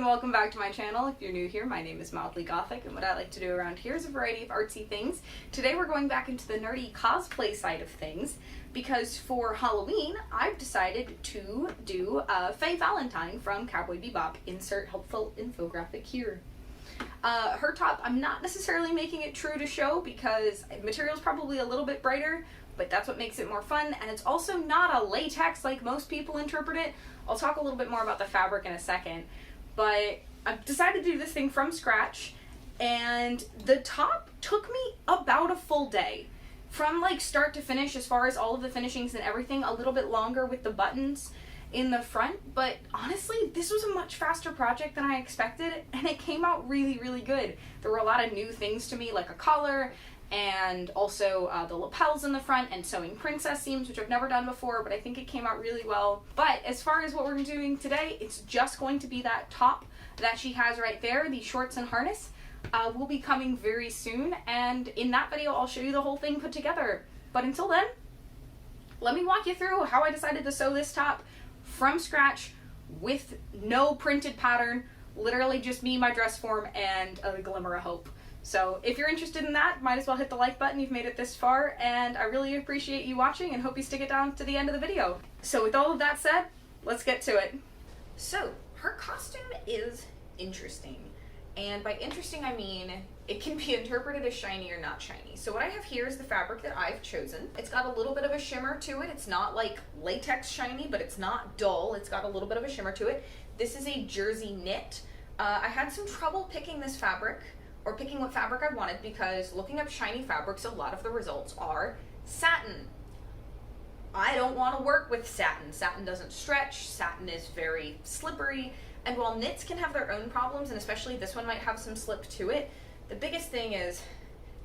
welcome back to my channel. If you're new here, my name is Mildly Gothic, and what I like to do around here is a variety of artsy things. Today we're going back into the nerdy cosplay side of things, because for Halloween, I've decided to do Faye Valentine from Cowboy Bebop. Insert helpful infographic here. Her top, I'm not necessarily making it true to show because material's probably a little bit brighter, but that's what makes it more fun, and it's also not a latex like most people interpret it. I'll talk a little bit more about the fabric in a second, but I've decided to do this thing from scratch, and the top took me about a full day. From like start to finish, as far as all of the finishings and everything, a little bit longer with the buttons in the front, but honestly, this was a much faster project than I expected, and it came out really, really good. There were a lot of new things to me, like a collar, and also the lapels in the front, and sewing princess seams, which I've never done before, but I think it came out really well. But as far as what we're doing today, it's just going to be that top that she has right there, the shorts and harness, will be coming very soon, and in that video I'll show you the whole thing put together. But until then, let me walk you through how I decided to sew this top from scratch with no printed pattern, literally just me, my dress form, and a glimmer of hope. So if you're interested in that, might as well hit the like button. You've made it this far, and I really appreciate you watching and hope you stick it down to the end of the video. So with all of that said, let's get to it. So her costume is interesting, and by interesting I mean it can be interpreted as shiny or not shiny. So what I have here is the fabric that I've chosen. It's got a little bit of a shimmer to it. It's not like latex shiny, but it's not dull. It's got a little bit of a shimmer to it. This is a jersey knit. I had some trouble picking this fabric, or picking what fabric I wanted, because looking up shiny fabrics, a lot of the results are satin. I don't want to work with satin. Satin doesn't stretch, satin is very slippery, and while knits can have their own problems, and especially this one might have some slip to it, the biggest thing is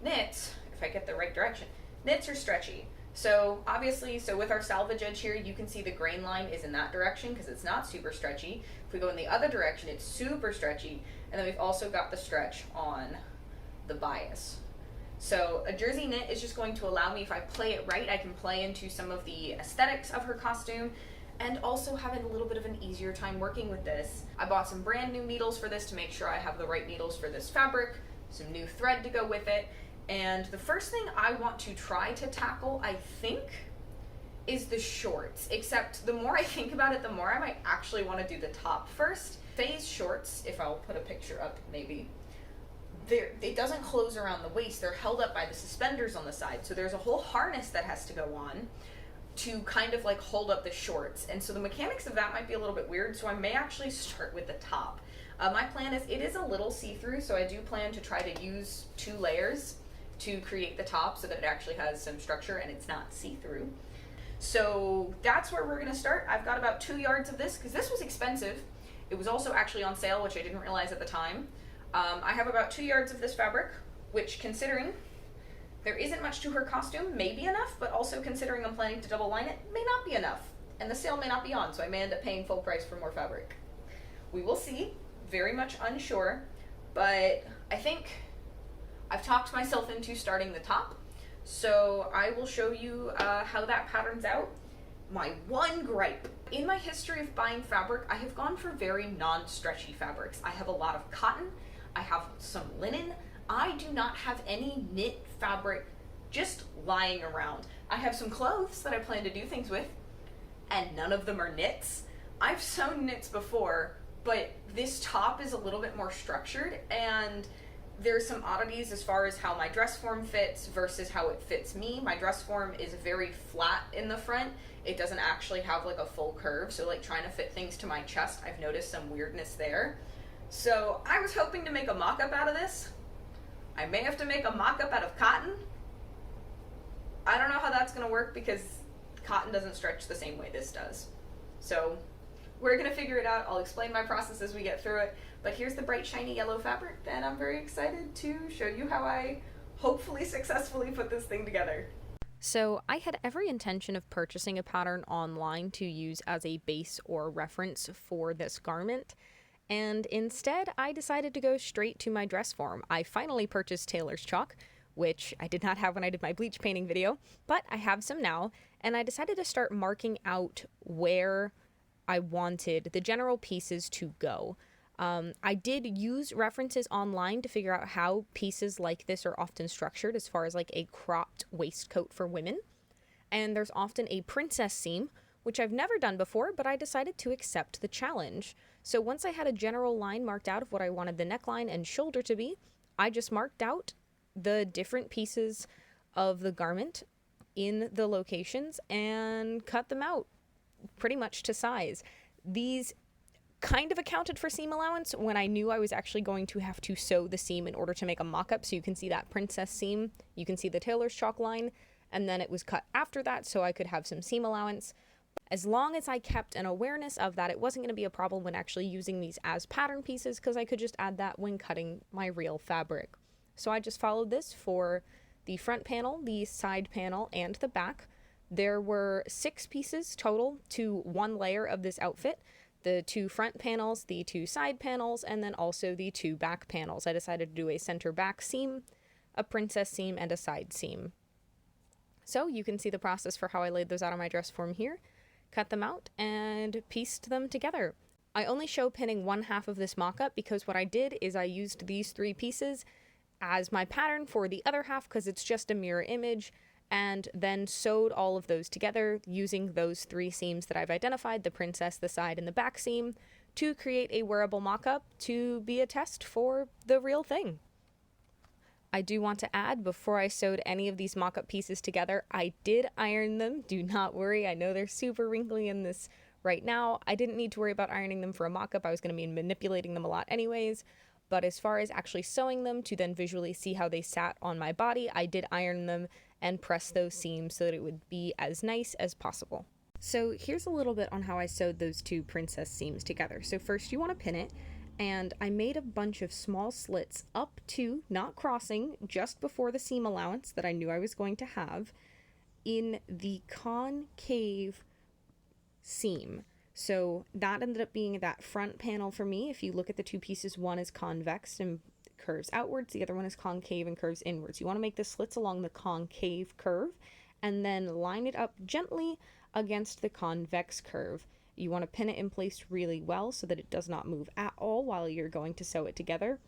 knits, if I get the right direction, knits are stretchy. So obviously, with our salvage edge here, you can see the grain line is in that direction because it's not super stretchy. If we go in the other direction, it's super stretchy. And then we've also got the stretch on the bias. So a jersey knit is just going to allow me, if I play it right, I can play into some of the aesthetics of her costume, and also having a little bit of an easier time working with this. I bought some brand new needles for this to make sure I have the right needles for this fabric, some new thread to go with it. And the first thing I want to try to tackle, I think, is the shorts. Except the more I think about it, the more I might actually want to do the top first. Faye's shorts, if I'll put a picture up maybe, it doesn't close around the waist. They're held up by the suspenders on the side. So there's a whole harness that has to go on to kind of like hold up the shorts. And so the mechanics of that might be a little bit weird, so I may actually start with the top. My plan is, it is a little see-through, so I do plan to try to use 2 layers to create the top so that it actually has some structure and it's not see-through. So that's where we're gonna start. I've got about 2 yards of this because this was expensive. It was also actually on sale, which I didn't realize at the time. I have about 2 yards of this fabric, which, considering there isn't much to her costume, may be enough, but also considering I'm planning to double line it, may not be enough. And the sale may not be on, so I may end up paying full price for more fabric. We will see. Very much unsure, but I think I've talked myself into starting the top, so I will show you how that patterns out. My one gripe: in my history of buying fabric, I have gone for very non-stretchy fabrics. I have a lot of cotton, I have some linen, I do not have any knit fabric just lying around. I have some clothes that I plan to do things with, and none of them are knits. I've sewn knits before, but this top is a little bit more structured, and there's some oddities as far as how my dress form fits versus how it fits me. My dress form is very flat in the front. It doesn't actually have like a full curve, so like trying to fit things to my chest, I've noticed some weirdness there. So I was hoping to make a mock-up out of this. I may have to make a mock-up out of cotton. I don't know how that's gonna work because cotton doesn't stretch the same way this does. So we're gonna figure it out. I'll explain my process as we get through it. But here's the bright shiny yellow fabric, and I'm very excited to show you how I hopefully successfully put this thing together. So I had every intention of purchasing a pattern online to use as a base or reference for this garment, and instead I decided to go straight to my dress form. I finally purchased Tailor's chalk, which I did not have when I did my bleach painting video, but I have some now, and I decided to start marking out where I wanted the general pieces to go. I did use references online to figure out how pieces like this are often structured as far as like a cropped waistcoat for women. And there's often a princess seam, which I've never done before, but I decided to accept the challenge. So once I had a general line marked out of what I wanted the neckline and shoulder to be, I just marked out the different pieces of the garment in the locations and cut them out pretty much to size. These kind of accounted for seam allowance when I knew I was actually going to have to sew the seam in order to make a mock-up. So you can see that princess seam, you can see the tailor's chalk line, and then it was cut after that so I could have some seam allowance. As long as I kept an awareness of that, it wasn't going to be a problem when actually using these as pattern pieces because I could just add that when cutting my real fabric. So I just followed this for the front panel, the side panel, and the back. There were 6 pieces total to one layer of this outfit. The 2 front panels, the 2 side panels, and then also the 2 back panels. I decided to do a center back seam, a princess seam, and a side seam. So you can see the process for how I laid those out on my dress form here. Cut them out and pieced them together. I only show pinning one half of this mock-up because what I did is I used these 3 pieces as my pattern for the other half because it's just a mirror image, and then sewed all of those together using those 3 seams that I've identified, the princess, the side, and the back seam, to create a wearable mock-up to be a test for the real thing. I do want to add, before I sewed any of these mock-up pieces together, I did iron them. Do not worry, I know they're super wrinkly in this right now. I didn't need to worry about ironing them for a mock-up. I was going to be manipulating them a lot anyways. But as far as actually sewing them to then visually see how they sat on my body, I did iron them and press those seams so that it would be as nice as possible. So here's a little bit on how I sewed those 2 princess seams together. So first you want to pin it, and I made a bunch of small slits up to, not crossing, just before the seam allowance that I knew I was going to have, in the concave seam. So that ended up being that front panel for me. If you look at the 2 pieces, one is convex and curves outwards, the other one is concave and curves inwards. You want to make the slits along the concave curve and then line it up gently against the convex curve. You want to pin it in place really well so that it does not move at all while you're going to sew it together.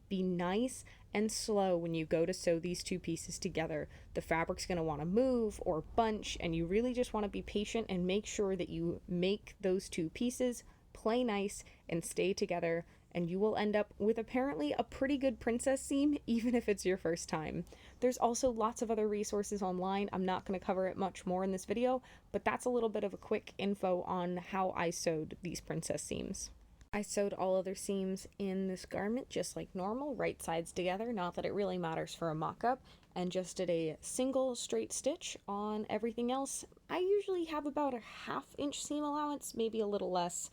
Be nice and slow when you go to sew these 2 pieces together. The fabric's going to want to move or bunch, and you really just want to be patient and make sure that you make those 2 pieces play nice and stay together, and you will end up with apparently a pretty good princess seam, even if it's your first time. There's also lots of other resources online. I'm not going to cover it much more in this video, but that's a little bit of a quick info on how I sewed these princess seams. I sewed all other seams in this garment just like normal, right sides together, not that it really matters for a mock-up, and just did a single straight stitch on everything else. I usually have about a 1/2 inch seam allowance, maybe a little less,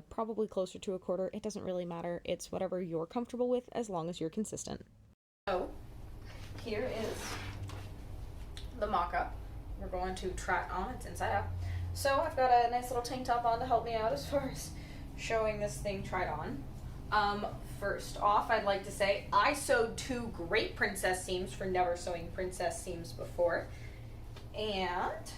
probably closer to a 1/4. It doesn't really matter. It's whatever you're comfortable with as long as you're consistent. So here is the mock-up. We're going to try it on. It's inside out. So I've got a nice little tank top on to help me out as far as showing this thing tried on. First off, I'd like to say I sewed 2 great princess seams for never sewing princess seams before, and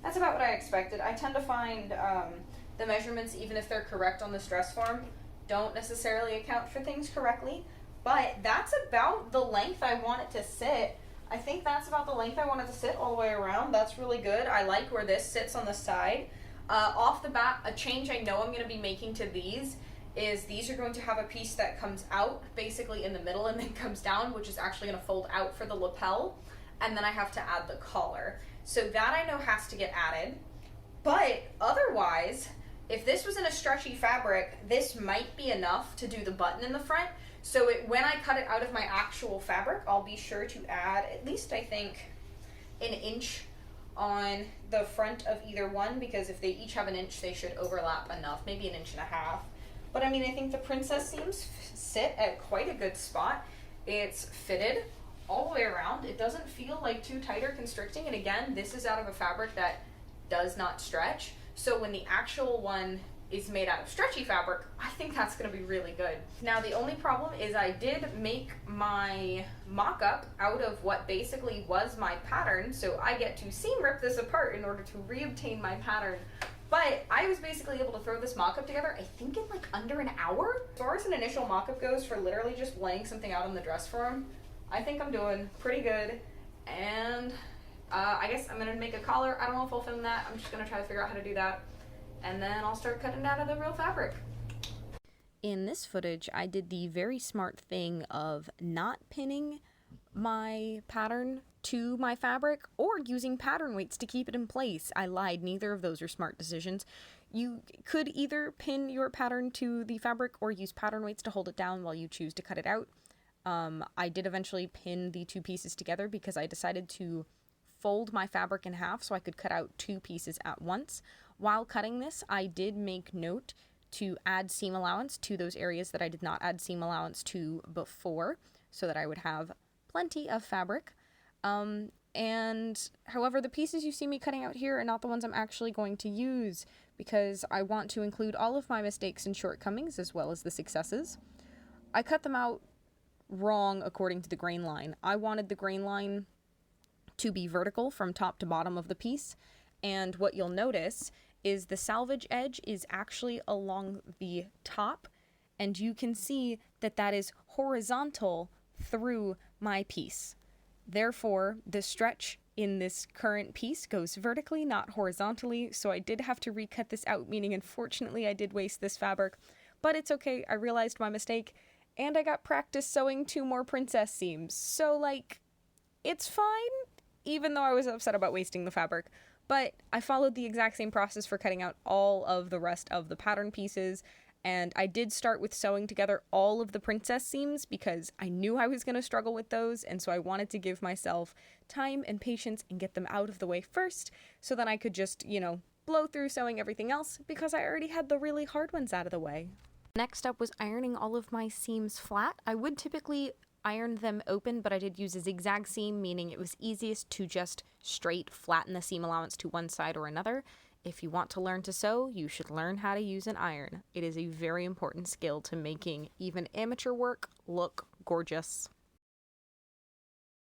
that's about what I expected. I tend to find the measurements, even if they're correct on this dress form, don't necessarily account for things correctly, but that's about the length I want it to sit. I think that's about the length I want it to sit all the way around. That's really good. I like where this sits on the side. Off the bat, a change I know I'm going to be making to these is these are going to have a piece that comes out basically in the middle and then comes down, which is actually going to fold out for the lapel, and then I have to add the collar. So that I know has to get added, but otherwise, if this was in a stretchy fabric, this might be enough to do the button in the front. So when I cut it out of my actual fabric, I'll be sure to add at least, I think, 1 inch on the front of either one, because if they each have 1 inch, they should overlap enough, maybe 1.5 inches. But I mean, I think the princess seams sit at quite a good spot. It's fitted all the way around. It doesn't feel like too tight or constricting. And again, this is out of a fabric that does not stretch. So when the actual one is made out of stretchy fabric, I think that's going to be really good. Now the only problem is I did make my mock-up out of what basically was my pattern, so I get to seam rip this apart in order to reobtain my pattern But I was basically able to throw this mock-up together, I think in like under an hour. As far as an initial mock-up goes for literally just laying something out on the dress form, I think I'm doing pretty good. And I guess I'm gonna make a collar. I don't know if I'll film that. I'm just gonna try to figure out how to do that. And then I'll start cutting out of the real fabric. In this footage, I did the very smart thing of not pinning my pattern to my fabric or using pattern weights to keep it in place. I lied, neither of those are smart decisions. You could either pin your pattern to the fabric or use pattern weights to hold it down while you choose to cut it out. I did eventually pin the two pieces together because I decided to fold my fabric in half so I could cut out two pieces at once. While cutting this, I did make note to add seam allowance to those areas that I did not add seam allowance to before, so that I would have plenty of fabric. And however, the pieces you see me cutting out here are not the ones I'm actually going to use, because I want to include all of my mistakes and shortcomings as well as the successes. I cut them out wrong according to the grain line. I wanted the grain line to be vertical from top to bottom of the piece, and what you'll notice is the salvage edge is actually along the top, and you can see that that is horizontal through my piece. Therefore, the stretch in this current piece goes vertically, not horizontally, so I did have to recut this out, meaning unfortunately I did waste this fabric, but it's okay, I realized my mistake, and I got practice sewing 2 more princess seams, so like, it's fine, even though I was upset about wasting the fabric. But I followed the exact same process for cutting out all of the rest of the pattern pieces, and I did start with sewing together all of the princess seams because I knew I was going to struggle with those, and so I wanted to give myself time and patience and get them out of the way first, so then I could just, blow through sewing everything else because I already had the really hard ones out of the way. Next up was ironing all of my seams flat. I would typically iron them open, but I did use a zigzag seam, meaning it was easiest to just straight flatten the seam allowance to one side or another. If you want to learn to sew, you should learn how to use an iron. It is a very important skill to making even amateur work look gorgeous.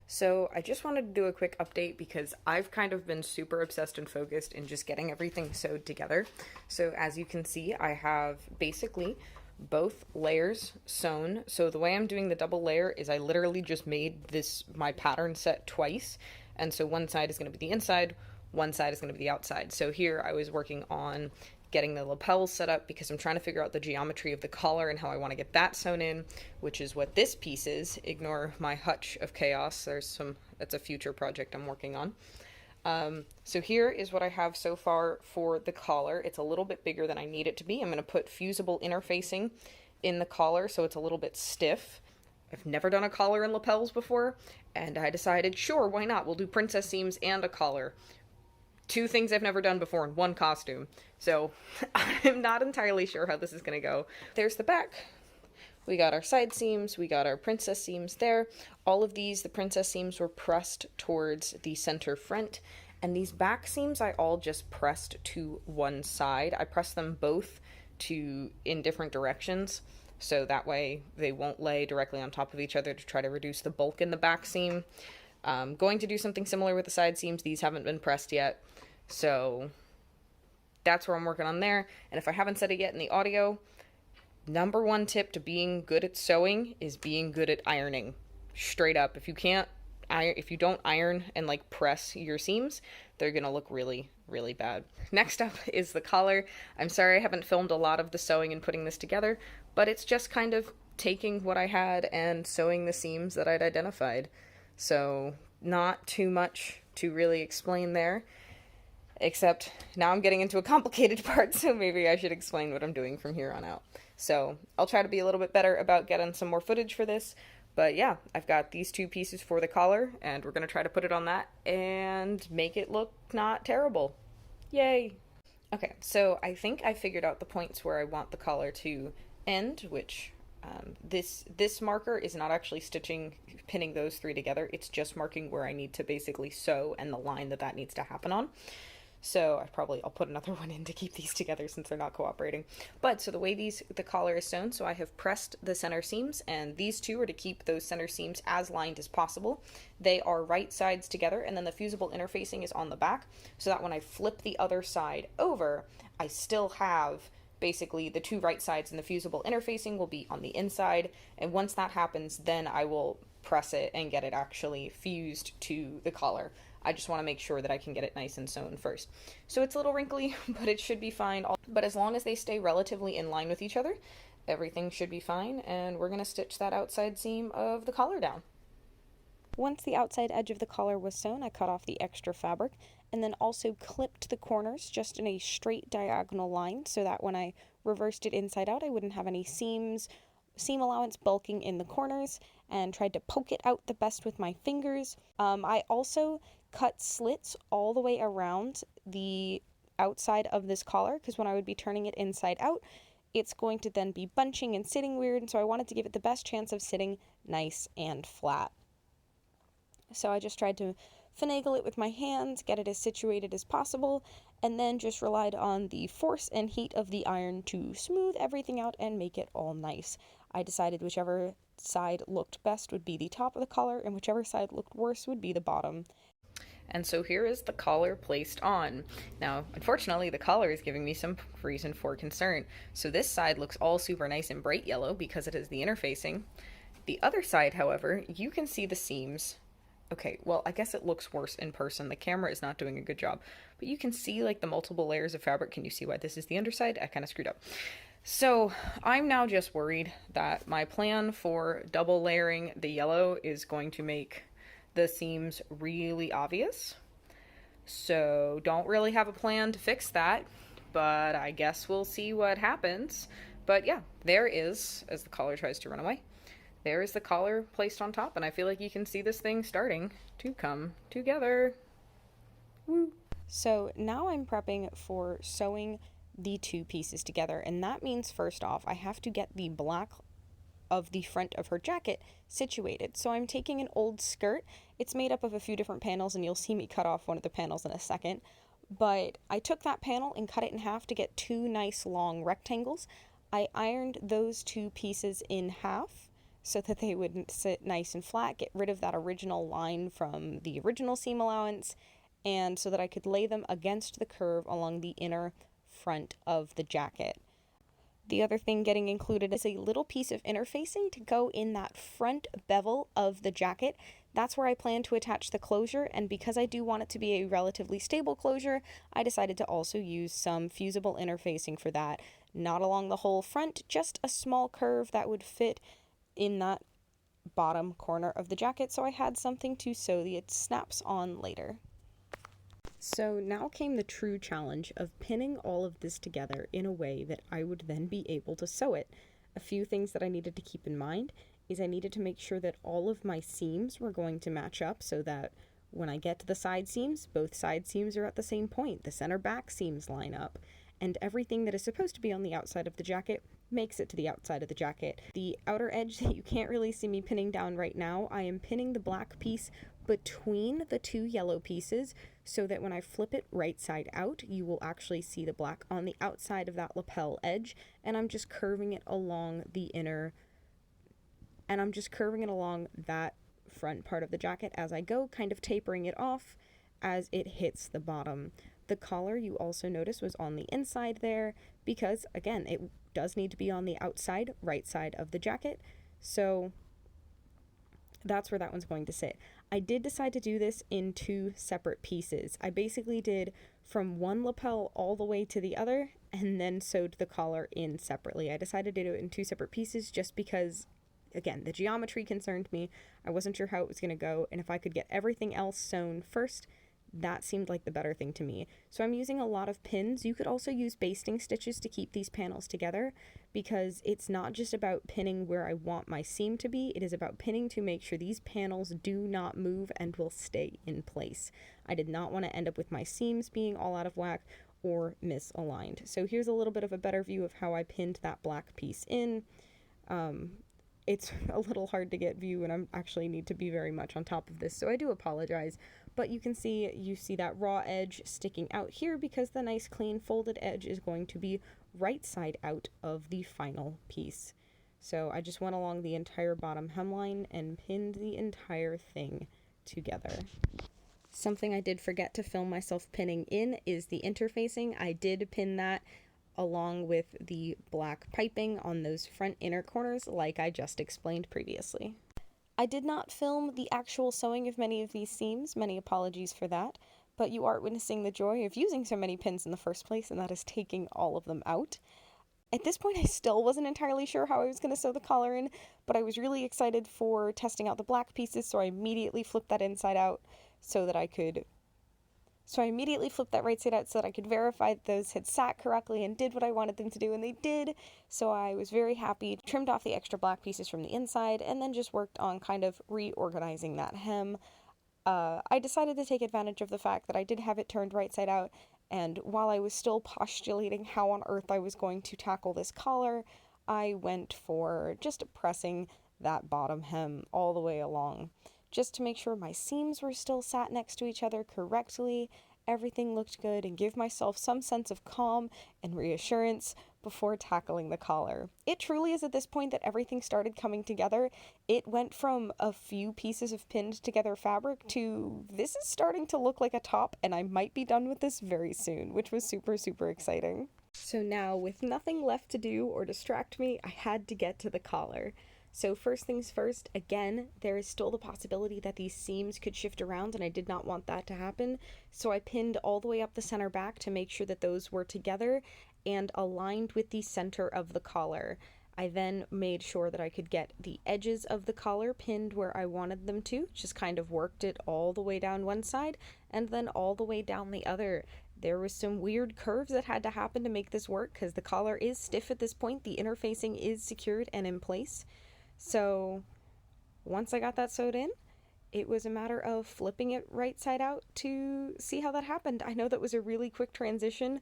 So I just wanted to do a quick update because I've kind of been super obsessed and focused in just getting everything sewed together. So as you can see, I have basically both layers sewn. So the way I'm doing the double layer is I literally just made my pattern set twice, and so one side is going to be the inside, one side is going to be the outside. So here I was working on getting the lapels set up because I'm trying to figure out the geometry of the collar and how I want to get that sewn in, which is what this piece is. Ignore my hutch of chaos. That's a future project I'm working on. So here is what I have so far for the collar. It's a little bit bigger than I need it to be. I'm going to put fusible interfacing in the collar so it's a little bit stiff. I've never done a collar and lapels before, and I decided, sure, why not? We'll do princess seams and a collar. 2 things I've never done before in one costume. So I'm not entirely sure how this is going to go. There's the back. We got our side seams, we got our princess seams there. All of these, the princess seams, were pressed towards the center front, and these back seams I all just pressed to one side. I pressed them both in different directions, so that way they won't lay directly on top of each other to try to reduce the bulk in the back seam. Going to do something similar with the side seams. These haven't been pressed yet, so that's where I'm working on there. And if I haven't said it yet in the audio, number 1 tip to being good at sewing is being good at ironing. Straight up. If you don't iron and press your seams, they're gonna look really, really bad. Next up is the collar. I'm sorry I haven't filmed a lot of the sewing and putting this together, but it's just kind of taking what I had and sewing the seams that I'd identified. So not too much to really explain there, except now I'm getting into a complicated part, so maybe I should explain what I'm doing from here on out. So I'll try to be a little bit better about getting some more footage for this. But yeah, I've got these 2 pieces for the collar, and we're going to try to put it on that and make it look not terrible. Yay! Okay, so I think I figured out the points where I want the collar to end, which this marker is not actually pinning those 3 together. It's just marking where I need to basically sew and the line that needs to happen on. So I'll put another one in to keep these together since they're not cooperating. But so the way the collar is sewn, so I have pressed the center seams, and these two are to keep those center seams as lined as possible. They are right sides together, and then the fusible interfacing is on the back, so that when I flip the other side over, I still have basically the two right sides, and the fusible interfacing will be on the inside. And once that happens, then I will press it and get it actually fused to the collar. I just want to make sure that I can get it nice and sewn first. So it's a little wrinkly, but it should be fine. But as long as they stay relatively in line with each other, everything should be fine, and we're going to stitch that outside seam of the collar down. Once the outside edge of the collar was sewn, I cut off the extra fabric and then also clipped the corners just in a straight diagonal line so that when I reversed it inside out, I wouldn't have any seam allowance bulking in the corners, and tried to poke it out the best with my fingers. I also cut slits all the way around the outside of this collar, because when I would be turning it inside out, it's going to then be bunching and sitting weird, and so I wanted to give it the best chance of sitting nice and flat. So I just tried to finagle it with my hands, get it as situated as possible, and then just relied on the force and heat of the iron to smooth everything out and make it all nice. I decided whichever side looked best would be the top of the collar, and whichever side looked worse would be the bottom. And so here is the collar placed on. Now, unfortunately, the collar is giving me some reason for concern. So this side looks all super nice and bright yellow because it is the interfacing. The other side, however, you can see the seams. Okay, well, I guess it looks worse in person. The camera is not doing a good job. But you can see, like, the multiple layers of fabric. Can you see why this is the underside? I kind of screwed up. So I'm now just worried that my plan for double layering the yellow is going to make the seams really obvious. So don't really have a plan to fix that, but I guess we'll see what happens. But yeah, there is, as the collar tries to run away, there is the collar placed on top, and I feel like you can see this thing starting to come together. Woo! So now I'm prepping for sewing the two pieces together, and that means first off I have to get the black of the front of her jacket situated. So I'm taking an old skirt. It's made up of a few different panels, and you'll see me cut off one of the panels in a second. But I took that panel and cut it in half to get two nice long rectangles. I ironed those two pieces in half so that they would sit nice and flat, get rid of that original line from the original seam allowance, and so that I could lay them against the curve along the inner front of the jacket. The other thing getting included is a little piece of interfacing to go in that front bevel of the jacket. That's where I plan to attach the closure, and because I do want it to be a relatively stable closure, I decided to also use some fusible interfacing for that. Not along the whole front, just a small curve that would fit in that bottom corner of the jacket, so I had something to sew the snaps on later. So now came the true challenge of pinning all of this together in a way that I would then be able to sew it. A few things that I needed to keep in mind is I needed to make sure that all of my seams were going to match up so that when I get to the side seams, both side seams are at the same point. The center back seams line up, and everything that is supposed to be on the outside of the jacket makes it to the outside of the jacket. The outer edge that you can't really see me pinning down right now, I am pinning the black piece between the two yellow pieces so that when I flip it right side out, you will actually see the black on the outside of that lapel edge, and I'm just curving it along the inner, and I'm just curving it along that front part of the jacket as I go, kind of tapering it off as it hits the bottom. The collar, you also notice, was on the inside there because, again, it does need to be on the outside, right side of the jacket, so that's where that one's going to sit. I did decide to do this in two separate pieces. I basically did from one lapel all the way to the other and then sewed the collar in separately. I decided to do it in two separate pieces just because, again, the geometry concerned me. I wasn't sure how it was going to go, and if I could get everything else sewn first, that seemed like the better thing to me. So I'm using a lot of pins. You could also use basting stitches to keep these panels together because it's not just about pinning where I want my seam to be, it is about pinning to make sure these panels do not move and will stay in place. I did not want to end up with my seams being all out of whack or misaligned. So here's a little bit of a better view of how I pinned that black piece in. It's a little hard to get view, and I actually need to be very much on top of this, so I do apologize. but you see that raw edge sticking out here because the nice clean folded edge is going to be right side out of the final piece. So I just went along the entire bottom hemline and pinned the entire thing together. Something I did forget to film myself pinning in is the interfacing. I did pin that along with the black piping on those front inner corners like I just explained previously. I did not film the actual sewing of many of these seams, many apologies for that, but you are witnessing the joy of using so many pins in the first place, and that is taking all of them out. At this point, I still wasn't entirely sure how I was going to sew the collar in, but I was really excited for testing out the black pieces, so I immediately flipped that inside out So I immediately flipped that right side out so that I could verify that those had sat correctly and did what I wanted them to do, and they did. So I was very happy, trimmed off the extra black pieces from the inside, and then just worked on kind of reorganizing that hem. I decided to take advantage of the fact that I did have it turned right side out, and while I was still postulating how on earth I was going to tackle this collar, I went for just pressing that bottom hem all the way along, just to make sure my seams were still sat next to each other correctly, everything looked good, and give myself some sense of calm and reassurance before tackling the collar. It truly is at this point that everything started coming together. It went from a few pieces of pinned together fabric to this is starting to look like a top, and I might be done with this very soon, which was super, super exciting. So now, with nothing left to do or distract me, I had to get to the collar. So first things first, again, there is still the possibility that these seams could shift around, and I did not want that to happen. So I pinned all the way up the center back to make sure that those were together and aligned with the center of the collar. I then made sure that I could get the edges of the collar pinned where I wanted them to, just kind of worked it all the way down one side and then all the way down the other. There was some weird curves that had to happen to make this work because the collar is stiff at this point. The interfacing is secured and in place. So once I got that sewed in, it was a matter of flipping it right side out to see how that happened. I know that was a really quick transition,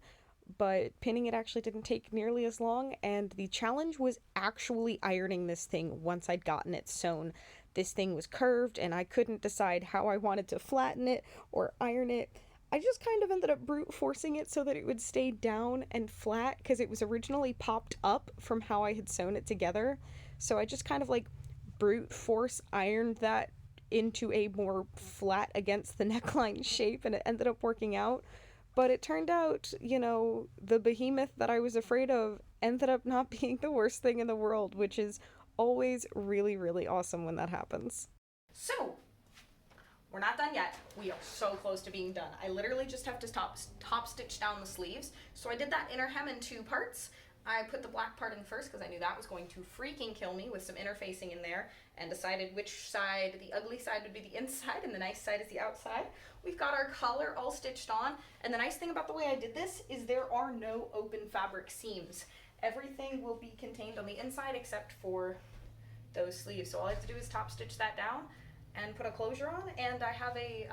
but pinning it actually didn't take nearly as long, and the challenge was actually ironing this thing once I'd gotten it sewn. This thing was curved, and I couldn't decide how I wanted to flatten it or iron it. I just kind of ended up brute forcing it so that it would stay down and flat, because it was originally popped up from how I had sewn it together. So I just kind of like brute force ironed that into a more flat against the neckline shape, and it ended up working out. But it turned out, the behemoth that I was afraid of ended up not being the worst thing in the world, which is always really, really awesome when that happens. So, we're not done yet. We are so close to being done. I literally just have to top stitch down the sleeves. So I did that inner hem in two parts. I put the black part in first because I knew that was going to freaking kill me with some interfacing in there, and decided which side, the ugly side would be the inside and the nice side is the outside. We've got our collar all stitched on, and the nice thing about the way I did this is there are no open fabric seams. Everything will be contained on the inside except for those sleeves. So all I have to do is top stitch that down and put a closure on, and I have a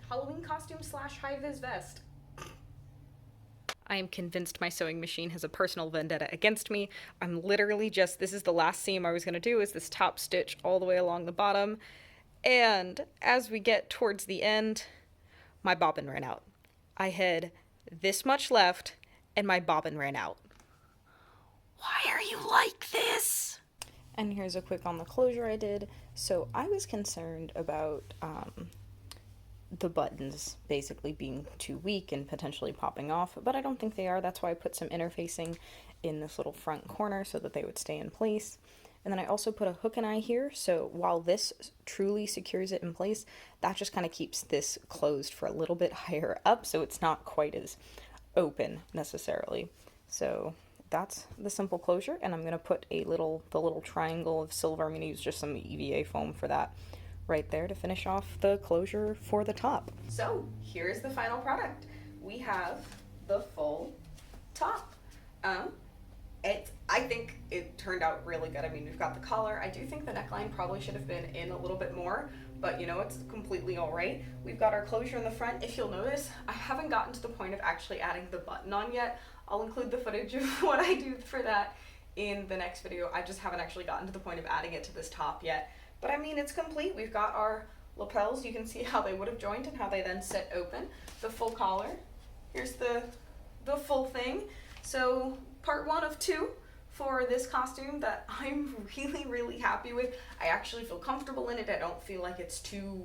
Halloween costume / high-vis vest. I am convinced my sewing machine has a personal vendetta against me. I'm literally this is the last seam I was going to do, is this top stitch all the way along the bottom. And as we get towards the end, my bobbin ran out. I had this much left, and my bobbin ran out. Why are you like this? And here's a quick on the closure I did. So I was concerned about the buttons basically being too weak and potentially popping off, but I don't think they are. That's why I put some interfacing in this little front corner so that they would stay in place. And then I also put a hook and eye here, so while this truly secures it in place, that just kind of keeps this closed for a little bit higher up, so it's not quite as open necessarily. So that's the simple closure, and I'm going to put the little triangle of silver. I'm going to use just some EVA foam for that right there to finish off the closure for the top. So here's the final product. We have the full top. I think it turned out really good. I mean, we've got the collar. I do think the neckline probably should have been in a little bit more, but it's completely all right. We've got our closure in the front. If you'll notice, I haven't gotten to the point of actually adding the button on yet. I'll include the footage of what I do for that in the next video. I just haven't actually gotten to the point of adding it to this top yet. But I mean, it's complete. We've got our lapels. You can see how they would have joined and how they then sit open. The full collar. Here's the full thing. So part 1 of 2 for this costume that I'm really, really happy with. I actually feel comfortable in it. I don't feel like it's too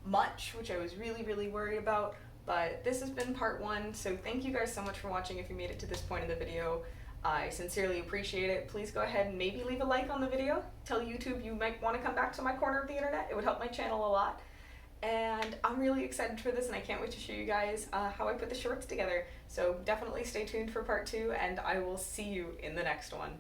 much, which I was really, really worried about. But this has been part 1, so thank you guys so much for watching if you made it to this point in the video. I sincerely appreciate it. Please go ahead and maybe leave a like on the video. Tell YouTube you might want to come back to my corner of the internet. It would help my channel a lot. And I'm really excited for this, and I can't wait to show you guys how I put the shorts together. So definitely stay tuned for part 2, and I will see you in the next one.